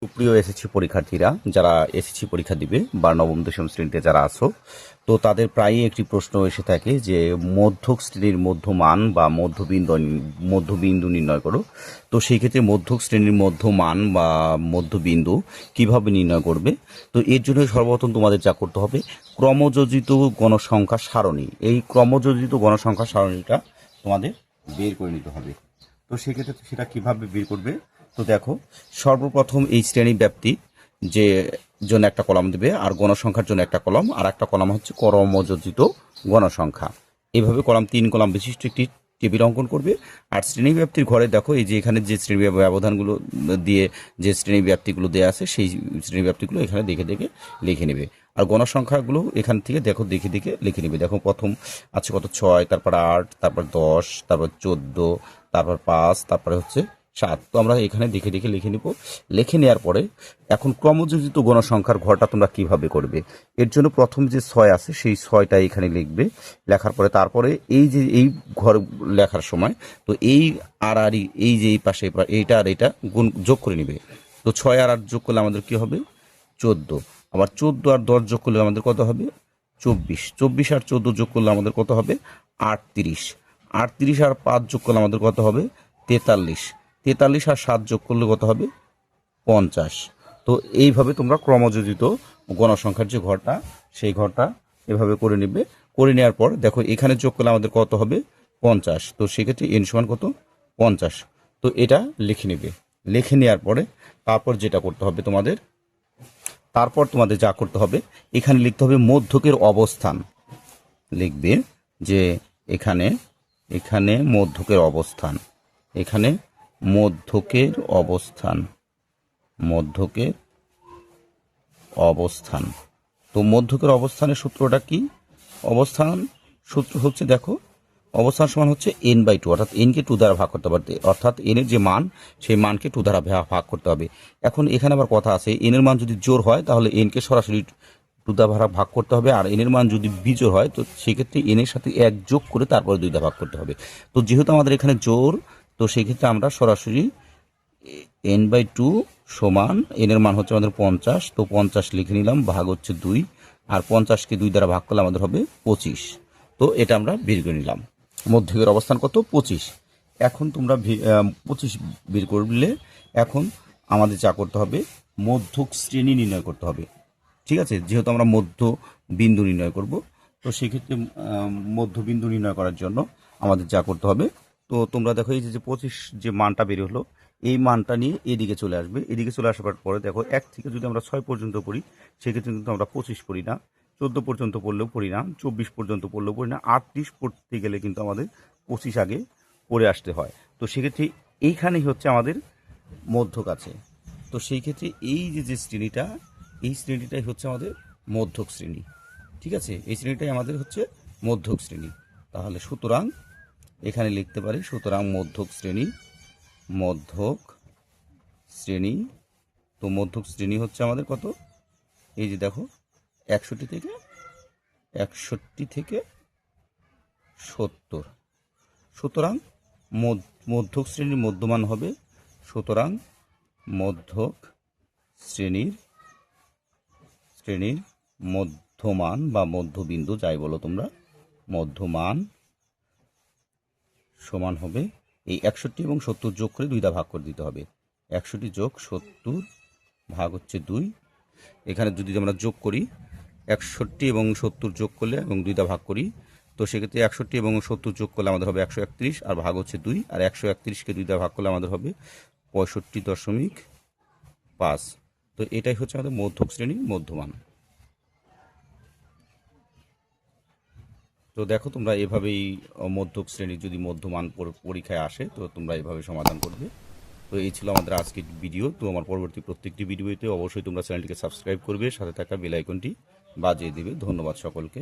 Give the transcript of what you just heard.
সুপ্রিয় এসএসসি পরীক্ষার্থীরা যারা এসএসসি পরীক্ষা দিবে বা নবম দশম শ্রেণীতে যারা আছো, তো তাদের প্রায়ই একটি প্রশ্ন এসে থাকে যে মধ্যক শ্রেণীর মধ্যমান বা মধ্যবিন্দু নির্ণয় করো। তো সেই ক্ষেত্রে মধ্যক শ্রেণীর মধ্যমান বা মধ্যবিন্দু কিভাবে নির্ণয় করবে? তো এর জন্য সর্বপ্রথম তোমাদের যা করতে হবে, ক্রমযোজিত গণসংখ্যা সারণী, এই ক্রমযোজিত গণসংখ্যা সারণীটা তোমাদের বের করে নিতে হবে। তো সেক্ষেত্রে সেটা কিভাবে বের করবে? তো দেখো, সর্বপ্রথম এই শ্রেণী ব্যাপ্তি যে জন্য একটা কলাম দেবে, আর গণসংখ্যার জন্য একটা কলাম, আর একটা কলাম হচ্ছে ক্রমযোজিত গণসংখ্যা। এইভাবে তিন কলাম বিশিষ্ট একটি টেবিল অঙ্কন করবে। আর শ্রেণী ব্যাপ্তির ঘরে দেখো, এই যে এখানে যে শ্রেণী ব্যবধানগুলো দিয়ে যে শ্রেণী ব্যাপ্তিগুলো দেওয়া আছে, সেই শ্রেণী ব্যাপ্তিগুলো এখানে দেখে দেখে লিখে নেবে। আর গণসংখ্যাগুলো এখান থেকে দেখো দেখে দেখে লিখে নেবে। দেখো প্রথম আছে কত, 6, তারপর 8, তারপর 10, তারপর 14, তারপর 5, তারপরে হচ্ছে 7। তো আমরা এখানে দেখে দেখে লিখে নিব। লিখে নেওয়ার পরে এখন ক্রমযোজিত গণসংখ্যার ঘরটা তোমরা কিভাবে করবে? এর জন্য প্রথম যে 6 আছে সেই 6টা এখানে লিখবে। লেখার পরে তারপরে এই যে এই ঘর লেখার সময়, তো এই আর আর এই যে এই পাশে এইটা আর এটা গুণ যোগ করে নিবে। তো 6 আর 8 যোগ করলে আমাদের কি হবে? 14। আবার 14 আর 10 যোগ করলে আমাদের কত হবে? 24। 24 আর 14 যোগ করলে আমাদের কত হবে? 38। 38 আর 5 যোগ করলে আমাদের কত হবে? 43। 43 আর 7 যোগ করলে কত হবে? 50। তো এইভাবে তোমরা ক্রমযোজিত গণসংখ্যার যে ঘরটা, সেই ঘরটা এভাবে করে নেবে। করে নেওয়ার পর দেখো, এখানে যোগ করলে আমাদের কত হবে? 50। তো সেক্ষেত্রে n সমান কত? 50। তো এটা লিখে নেবে। লিখে নেওয়ার পরে তারপর যেটা করতে হবে তোমাদের, যা করতে হবে, এখানে লিখতে হবে মধ্যকের অবস্থান। লিখবে যে এখানে এখানে মধ্যকের অবস্থান, এখানে মধ্যকের অবস্থান, মধ্যকের অবস্থান। তো মধ্যকের অবস্থানের সূত্রটা কি? অবস্থান সূত্র হচ্ছে, দেখো, অবস্থান সমান হচ্ছে n/2, অর্থাৎ nকে 2 দ্বারা ভাগ করতে হবে, অর্থাৎ n এর যে মান, সেই মানকে 2 দ্বারা ভাগ করতে হবে। এখন এখানে আবার কথা আছে, n এর মান যদি জোড় হয় তাহলে n কে সরাসরি 2 দ্বারা ভাগ করতে হবে, আর n এর মান যদি বিজোড় হয় তো সেক্ষেত্রে n এর সাথে 1 যোগ করে তারপরে 2 দ্বারা ভাগ করতে হবে। তো যেহেতু আমাদের এখানে জোড়, তো সেক্ষেত্রে আমরা সরাসরি n/2 সমান, n এর মান হচ্ছে আমাদের 50, তো 50 লিখে নিলাম, ভাগ হচ্ছে 2, আর 50কে 2 দ্বারা ভাগ করলে আমাদের হবে 25। তো এটা আমরা বের করে নিলাম। মধ্যকের অবস্থান কত? 25। এখন তোমরা 25 বের করলে এখন আমাদের যা করতে হবে, মধ্যক শ্রেণী নির্ণয় করতে হবে। ঠিক আছে, যেহেতু আমরা মধ্য বিন্দু নির্ণয় করব, তো সেক্ষেত্রে মধ্যবিন্দু নির্ণয় করার জন্য আমাদের যা করতে হবে, তো তোমরা দেখো, এই যে 25 যে মানটা বের হলো, এই মানটা নিয়ে এদিকে চলে আসবে। এদিকে চলে আসার পরে দেখো, 1 থেকে যদি আমরা 6 পর্যন্ত পড়ি, সেক্ষেত্রে কিন্তু আমরা 25 পড়ি না, 14 পর্যন্ত পড়লেও পড়ি না, 24 পর্যন্ত পড়লেও পড়ি না, 38 পড়তে গেলে কিন্তু আমাদের 25 আগে পড়ে আসতে হয়। তো সেক্ষেত্রে এইখানেই হচ্ছে আমাদের মধ্যক আছে। তো সেই ক্ষেত্রে এই যে শ্রেণীটা, এই শ্রেণীটাই হচ্ছে আমাদের মধ্যক শ্রেণী। ঠিক আছে, এই শ্রেণীটাই আমাদের হচ্ছে মধ্যক শ্রেণী। তাহলে সুতরাং এখানে লিখতে পারি, সুতরাং মধ্যক শ্রেণী, মধ্যক শ্রেণী। তো মধ্যক শ্রেণী হচ্ছে আমাদের কত? এই যে দেখো, 61 থেকে 70। সুতরাং মধ্যক শ্রেণীর মধ্যমান হবে, সুতরাং মধ্যক শ্রেণীর মধ্যমান বা মধ্যবিন্দু যাই বলো তোমরা, মধ্যমান সমান হবে, এই 61 এবং 70 যোগ করে 2 দ্বারা ভাগ করে দিতে হবে। 61 যোগ 70 ভাগ হচ্ছে 2। এখানে যদি আমরা যোগ করি, 61 এবং 70 যোগ করলে এবং 2 দ্বারা ভাগ করি, তো সেক্ষেত্রে 61 এবং 70 যোগ করলে আমাদের হবে 131, আর ভাগ হচ্ছে 2, আর 131কে 2 দ্বারা ভাগ করলে আমাদের হবে 65.5। তো এটাই হচ্ছে আমাদের মধ্যক শ্রেণীর মধ্যমান। তো দেখো, তোমরা এভাবেই মধ্যক শ্রেণীর যদি মধ্যমান পরীক্ষায় আসে, তো তোমরা এভাবে সমাধান করবে। তো এই ছিল আমাদের আজকের ভিডিও। তো আমার পরবর্তী প্রত্যেকটি ভিডিওতে অবশ্যই তোমরা চ্যানেলটিকে সাবস্ক্রাইব করবে, সাথে থাকা বেল আইকনটি বাজিয়ে দিবে। ধন্যবাদ সকলকে।